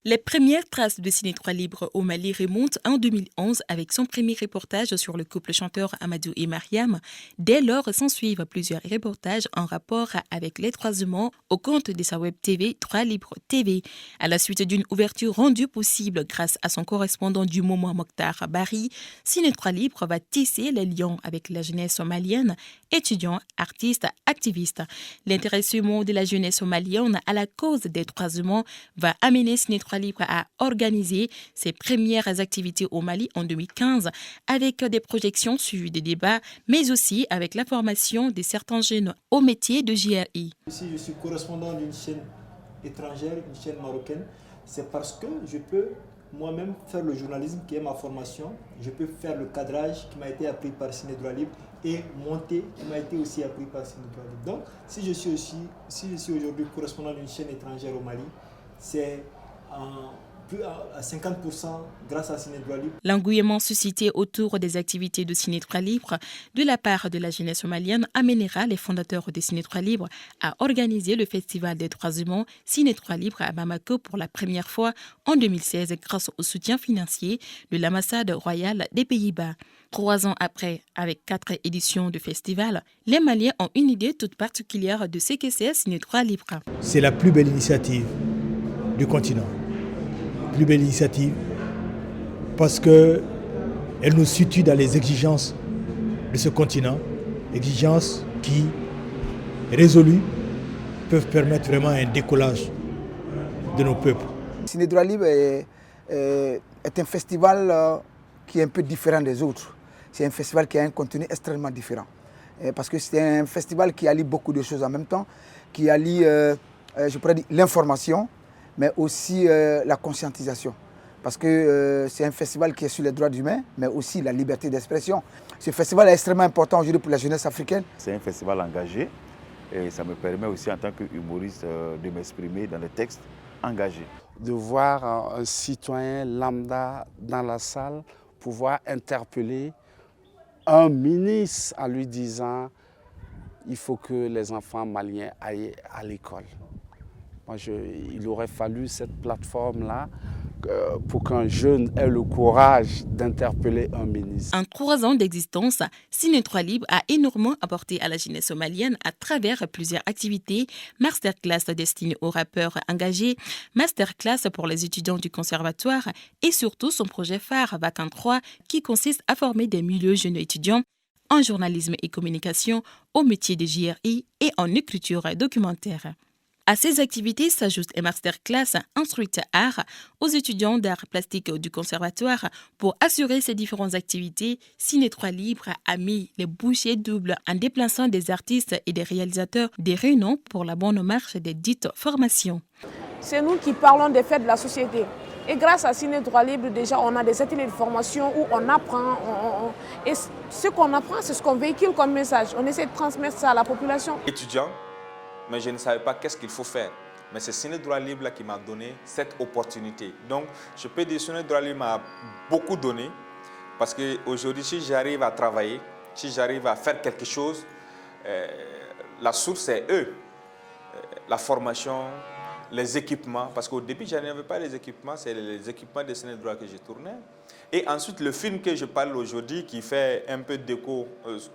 Les premières traces de Ciné 3 Libre au Mali remontent en 2011 avec son premier reportage sur le couple chanteur Amadou et Mariam. Dès lors, s'ensuivent plusieurs reportages en rapport avec les croisements au compte de sa web TV 3 Libre TV. À la suite d'une ouverture rendue possible grâce à son correspondant du moment Mokhtar Bari, Ciné 3 Libre va tisser les liens avec la jeunesse malienne, étudiants, artistes, activistes. L'intéressement de la jeunesse malienne à la cause des croisements va amener Ciné 3 Libre à organiser ses premières activités au Mali en 2015 avec des projections suivies des débats, mais aussi avec la formation de certains jeunes au métier de JRI. Si je suis correspondant d'une chaîne étrangère, une chaîne marocaine, c'est parce que je peux moi-même faire le journalisme qui est ma formation, je peux faire le cadrage qui m'a été appris par Ciné 3 Libre et monter qui m'a été aussi appris par Ciné 3 Libre. Donc, si je suis aujourd'hui correspondant d'une chaîne étrangère au Mali, c'est plus à 50% grâce à Ciné 3 Libre. L'engouement suscité autour des activités de Ciné 3 Libre de la part de la jeunesse malienne amènera les fondateurs de Ciné 3 Libre à organiser le festival des croisements Ciné 3 Libre à Bamako pour la première fois en 2016 grâce au soutien financier de l'ambassade royale des Pays-Bas. 3 ans après, avec 4 éditions du festival, les Maliens ont une idée toute particulière de ce que c'est Ciné 3 Libre. C'est la plus belle initiative du continent. Plus belle initiative parce qu'elle nous situe dans les exigences de ce continent, exigences qui, résolues, peuvent permettre vraiment un décollage de nos peuples. Ciné 3 Libre est un festival qui est un peu différent des autres. C'est un festival qui a un contenu extrêmement différent. Parce que c'est un festival qui allie beaucoup de choses en même temps, qui allie, je pourrais dire, l'information, mais aussi la conscientisation. Parce que c'est un festival qui est sur les droits humains, mais aussi la liberté d'expression. Ce festival est extrêmement important aujourd'hui pour la jeunesse africaine. C'est un festival engagé et ça me permet aussi en tant qu'humoriste de m'exprimer dans les textes engagés. De voir un citoyen lambda dans la salle pouvoir interpeller un ministre en lui disant il faut que les enfants maliens aillent à l'école. Il aurait fallu cette plateforme-là pour qu'un jeune ait le courage d'interpeller un ministre. En 3 ans d'existence, Ciné 3 Libre a énormément apporté à la jeunesse malienne à travers plusieurs activités, masterclass destinées aux rappeurs engagés, masterclass pour les étudiants du conservatoire et surtout son projet phare Vacan 3 qui consiste à former des milieux jeunes étudiants en journalisme et communication, au métier de JRI et en écriture documentaire. À ces activités s'ajoute un masterclass instruite art aux étudiants d'art plastique du conservatoire. Pour assurer ces différentes activités, Ciné 3 Libre a mis les bouchées doubles en déplaçant des artistes et des réalisateurs des réunions pour la bonne marche des dites formations. C'est nous qui parlons des faits de la société. Et grâce à Ciné 3 Libre, déjà, on a des ateliers de formation où on apprend. Et ce qu'on apprend, c'est ce qu'on véhicule comme message. On essaie de transmettre ça à la population. Étudiant, mais je ne savais pas qu'est-ce qu'il faut faire. Mais c'est Ciné 3 Libre qui m'a donné cette opportunité. Donc, je peux dire que Ciné 3 Libre m'a beaucoup donné. Parce qu'aujourd'hui, si j'arrive à travailler, si j'arrive à faire quelque chose, la source, c'est eux. La formation, les équipements. Parce qu'au début, je n'avais pas les équipements. C'est les équipements de Ciné 3 que je tournais. Et ensuite, le film que je parle aujourd'hui, qui fait un peu d'écho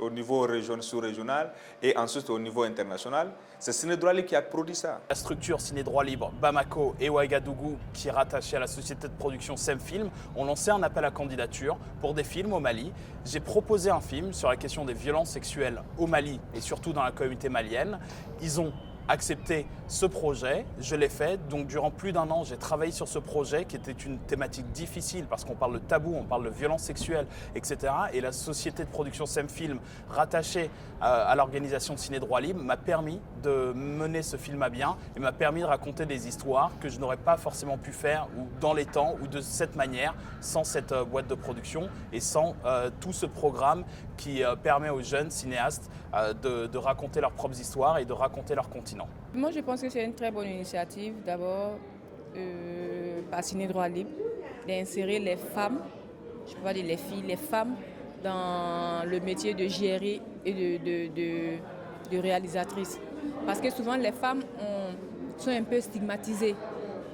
au niveau sous-régional et ensuite au niveau international, c'est Ciné 3 Libre qui a produit ça. La structure Ciné 3 Libre, Bamako et Ouagadougou, qui est rattachée à la société de production Semfilm, ont lancé un appel à candidature pour des films au Mali. J'ai proposé un film sur la question des violences sexuelles au Mali et surtout dans la communauté malienne. Ils ont accepté ce projet, je l'ai fait. Donc durant plus d'1 an, j'ai travaillé sur ce projet qui était une thématique difficile parce qu'on parle de tabou, on parle de violences sexuelles, etc. Et la société de production Semfilm, rattachée à l'organisation Ciné 3 Libre, m'a permis de mener ce film à bien et m'a permis de raconter des histoires que je n'aurais pas forcément pu faire ou dans les temps ou de cette manière sans cette boîte de production et sans tout ce programme qui permet aux jeunes cinéastes de raconter leurs propres histoires et de raconter leur continent. Moi, je pense que c'est une très bonne initiative, d'abord, par Ciné 3 Libre, d'insérer les femmes, je ne peux pas dire les filles, les femmes, dans le métier de JRI et de réalisatrice. Parce que souvent, les femmes sont un peu stigmatisées.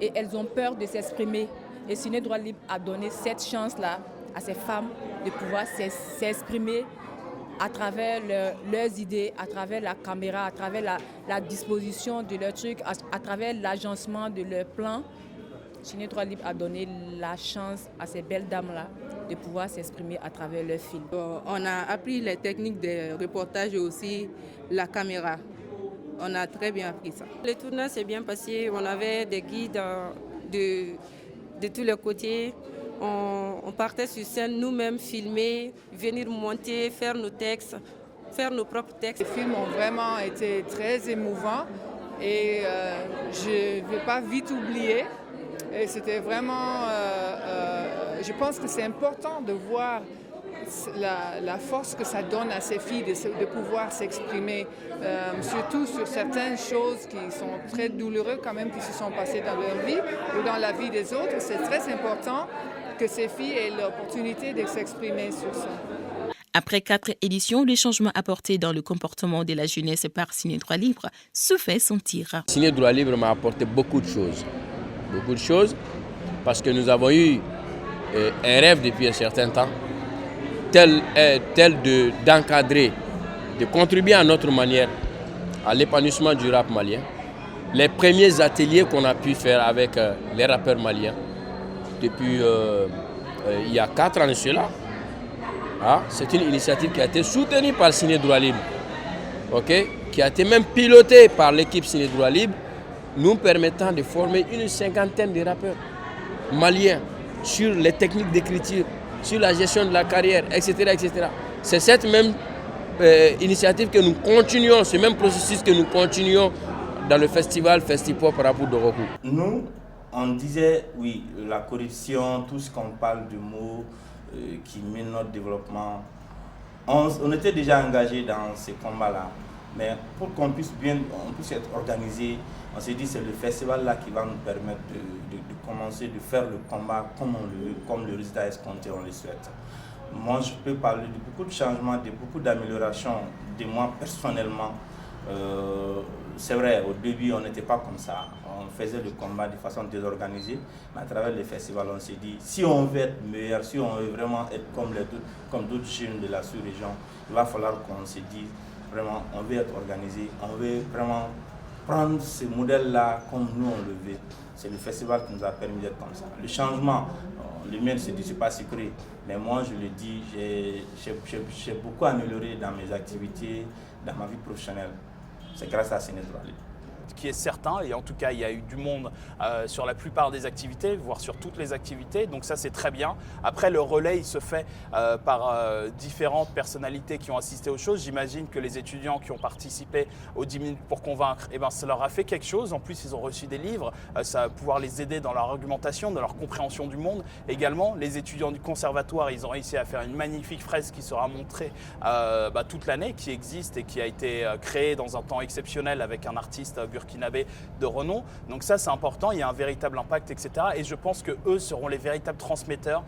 et elles ont peur de s'exprimer. Et Ciné Droit Libre a donné cette chance-là à ces femmes de pouvoir s'exprimer à travers leurs idées, à travers la caméra, à travers la disposition de leurs trucs, à travers l'agencement de leurs plans. Ciné Droit Libre a donné la chance à ces belles dames-là de pouvoir s'exprimer à travers leurs films. On a appris les techniques de reportage et aussi la caméra. On a très bien appris ça. Le tournage s'est bien passé. On avait des guides de tous les côtés. On partait sur scène nous-mêmes, filmer, venir monter, faire nos textes, faire nos propres textes. Les films ont vraiment été très émouvants et je ne vais pas vite oublier. Et c'était vraiment, je pense que c'est important de voir la force que ça donne à ces filles de pouvoir s'exprimer, surtout sur certaines choses qui sont très douloureuses quand même, qui se sont passées dans leur vie ou dans la vie des autres. C'est très important que ces filles aient l'opportunité de s'exprimer sur ça. Après 4 éditions, le changement apporté dans le comportement de la jeunesse par Ciné Droit Libre se fait sentir. Ciné Droit Libre m'a apporté beaucoup de choses. Beaucoup de choses, parce que nous avons eu un rêve depuis un certain temps, tel d'encadrer, de contribuer à notre manière à l'épanouissement du rap malien. Les premiers ateliers qu'on a pu faire avec les rappeurs maliens, depuis il y a 4 ans de cela, c'est une initiative qui a été soutenue par Ciné Droit Libre, qui a été même pilotée par l'équipe Ciné Droit Libre, nous permettant de former une 50aine de rappeurs maliens sur les techniques d'écriture, sur la gestion de la carrière, etc. etc. C'est cette même initiative que nous continuons, ce même processus que nous continuons dans le festival Festipop Rapou de Roku. Nous, on disait, oui, la corruption, tout ce qu'on parle de mots qui mine notre développement, on était déjà engagé dans ces combats-là. Mais pour qu'on puisse être organisé, on s'est dit que c'est le festival là qui va nous permettre de commencer, de faire le combat comme on le veut, comme le résultat escompté, on le souhaite. Moi, je peux parler de beaucoup de changements, de beaucoup d'améliorations, de moi personnellement. C'est vrai, au début, on n'était pas comme ça. On faisait le combat de façon désorganisée, mais à travers le festival, on s'est dit, si on veut être meilleur, si on veut vraiment être comme d'autres jeunes de la sous-région, il va falloir qu'on se dise, vraiment, on veut être organisé, on veut vraiment prendre ce modèle-là comme nous on le veut. C'est le festival qui nous a permis d'être comme ça. Le changement, le mien, c'est pas secret, mais moi je le dis, j'ai beaucoup amélioré dans mes activités, dans ma vie professionnelle. C'est grâce à Ciné Droit Libre. Qui est certain, et en tout cas il y a eu du monde sur la plupart des activités, voire sur toutes les activités, donc ça c'est très bien. Après le relais il se fait par différentes personnalités qui ont assisté aux choses. J'imagine que les étudiants qui ont participé aux 10 minutes pour convaincre, ça leur a fait quelque chose. En plus ils ont reçu des livres, ça va pouvoir les aider dans leur argumentation, dans leur compréhension du monde. Également les étudiants du conservatoire, ils ont réussi à faire une magnifique fresque qui sera montrée toute l'année, qui existe et qui a été créée dans un temps exceptionnel avec un artiste burkinabé de renom. Donc ça c'est important, il y a un véritable impact, etc. Et je pense qu'eux seront les véritables transmetteurs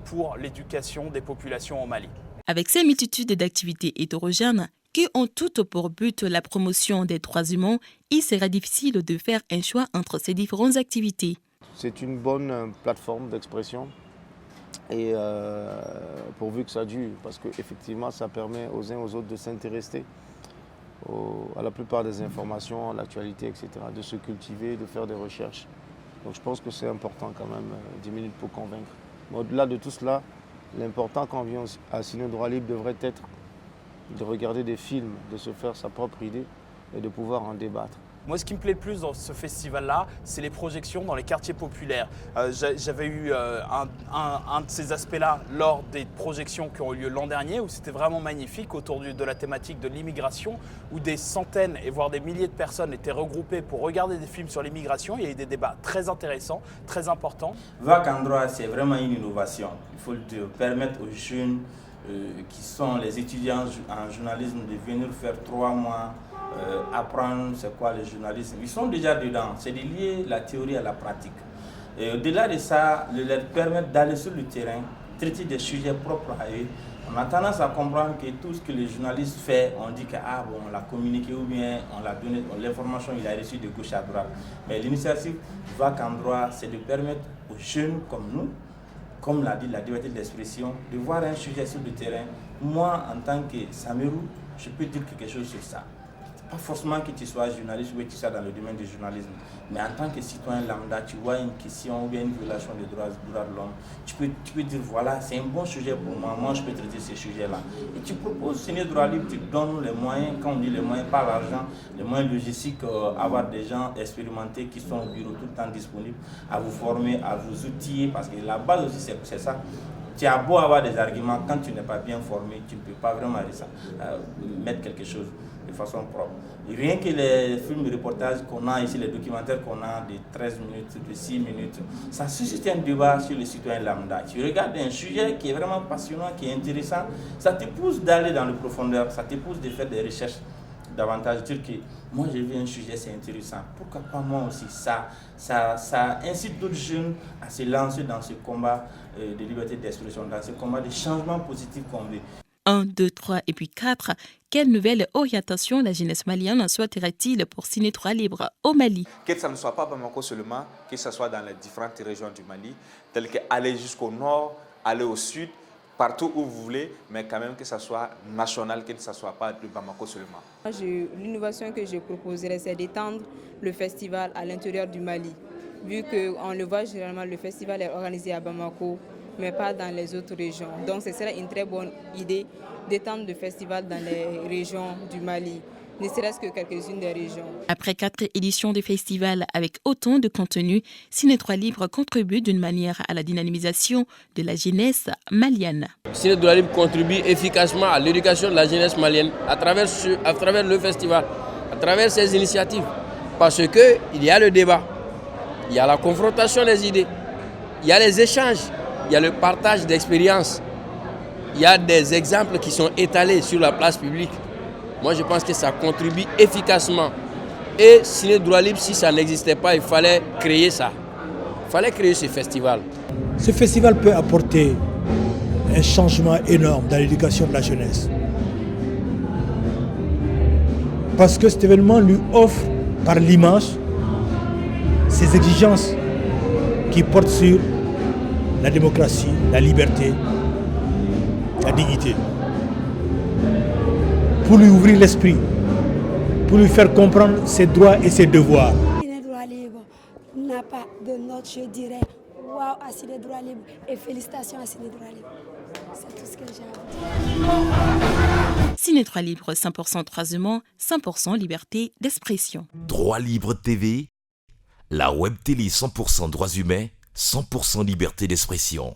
pour l'éducation des populations au Mali. Avec ces multitudes d'activités hétérogènes qui ont toutes pour but la promotion des droits humains, il sera difficile de faire un choix entre ces différentes activités. C'est une bonne plateforme d'expression et pourvu que ça dure, parce qu'effectivement ça permet aux uns aux autres de s'intéresser à la plupart des informations, à l'actualité, etc., de se cultiver, de faire des recherches. Donc je pense que c'est important quand même, 10 minutes pour convaincre. Mais au-delà de tout cela, l'important quand on vient à Ciné Droit Libre devrait être de regarder des films, de se faire sa propre idée et de pouvoir en débattre. Moi, ce qui me plaît le plus dans ce festival-là, c'est les projections dans les quartiers populaires. J'avais eu un de ces aspects-là lors des projections qui ont eu lieu l'an dernier, où c'était vraiment magnifique autour de la thématique de l'immigration, où des centaines et voire des milliers de personnes étaient regroupées pour regarder des films sur l'immigration. Il y a eu des débats très intéressants, très importants. VAC en droit, c'est vraiment une innovation. Il faut permettre aux jeunes qui sont les étudiants en journalisme de venir faire 3 mois, apprendre c'est quoi le journalisme. Ils sont déjà dedans, c'est de lier la théorie à la pratique. Et au-delà de ça, de leur permettre d'aller sur le terrain, traiter des sujets propres à eux. On a tendance à comprendre que tout ce que les journalistes font, on dit que on l'a communiqué ou bien on l'a donné, l'information il a reçu de gauche à droite. Mais l'initiative VAC en droit, c'est de permettre aux jeunes comme nous, comme l'a dit la liberté d'expression, de voir un sujet sur le terrain. Moi, en tant que Samerou, je peux dire quelque chose sur ça. Pas forcément que tu sois journaliste ou que tu sois dans le domaine du journalisme, mais en tant que citoyen lambda, tu vois une question ou bien une violation des droits de l'homme, tu peux dire voilà, c'est un bon sujet pour moi je peux traiter ces sujets-là. Et tu proposes Ciné Droit Libre, tu donnes les moyens, quand on dit les moyens, pas l'argent, les moyens logistiques, avoir des gens expérimentés qui sont au bureau tout le temps disponibles, à vous former, à vous outiller, parce que la base aussi c'est ça. Tu as beau avoir des arguments, quand tu n'es pas bien formé, tu ne peux pas vraiment mettre quelque chose de façon propre. Et rien que les films de reportage qu'on a ici, les documentaires qu'on a de 13 minutes, de 6 minutes, ça suscite un débat sur les citoyens lambda. Tu regardes un sujet qui est vraiment passionnant, qui est intéressant, ça te pousse d'aller dans le profondeur, ça te pousse de faire des recherches davantage, dire que moi j'ai vu un sujet, c'est intéressant, pourquoi pas moi aussi. Ça incite d'autres jeunes à se lancer dans ce combat de liberté d'expression, dans ce combat de changement positif qu'on veut. 1, 2, 3 et puis 4. Quelle nouvelle orientation la jeunesse malienne souhaiterait-il pour Ciné Droit Libre au Mali? Que ça ne soit pas Bamako seulement, que ce soit dans les différentes régions du Mali, telles qu'aller jusqu'au nord, aller au sud, partout où vous voulez, mais quand même que ça soit national, que ce ne soit pas de Bamako seulement. L'innovation que je proposerais, c'est d'étendre le festival à l'intérieur du Mali. Vu qu'on le voit généralement, le festival est organisé à Bamako, mais pas dans les autres régions. Donc ce serait une très bonne idée d'étendre le festival dans les régions du Mali, ne serait-ce que quelques-unes des régions. Après 4 éditions du festival avec autant de contenu, Ciné Droit Libre contribue d'une manière à la dynamisation de la jeunesse malienne. Ciné Droit Libre contribue efficacement à l'éducation de la jeunesse malienne à travers le festival, à travers ses initiatives. Parce qu'il y a le débat, il y a la confrontation des idées, il y a les échanges, il y a le partage d'expériences, il y a des exemples qui sont étalés sur la place publique. Moi, je pense que ça contribue efficacement. Et Ciné Droit Libre, si ça n'existait pas, il fallait créer ça. Il fallait créer ce festival. Ce festival peut apporter un changement énorme dans l'éducation de la jeunesse. Parce que cet événement lui offre, par l'image, ces exigences qui portent sur la démocratie, la liberté, la dignité. Pour lui ouvrir l'esprit, pour lui faire comprendre ses droits et ses devoirs. Ciné Droit Libre n'a pas de note, je dirais waouh à Ciné Droit Libre et félicitations à Ciné Droit Libre. C'est tout ce que j'ai à dire. Ciné Droit Libre, 100% croisement, 100% liberté d'expression. Droit Libre TV, la web télé 100% droits humains, 100% liberté d'expression.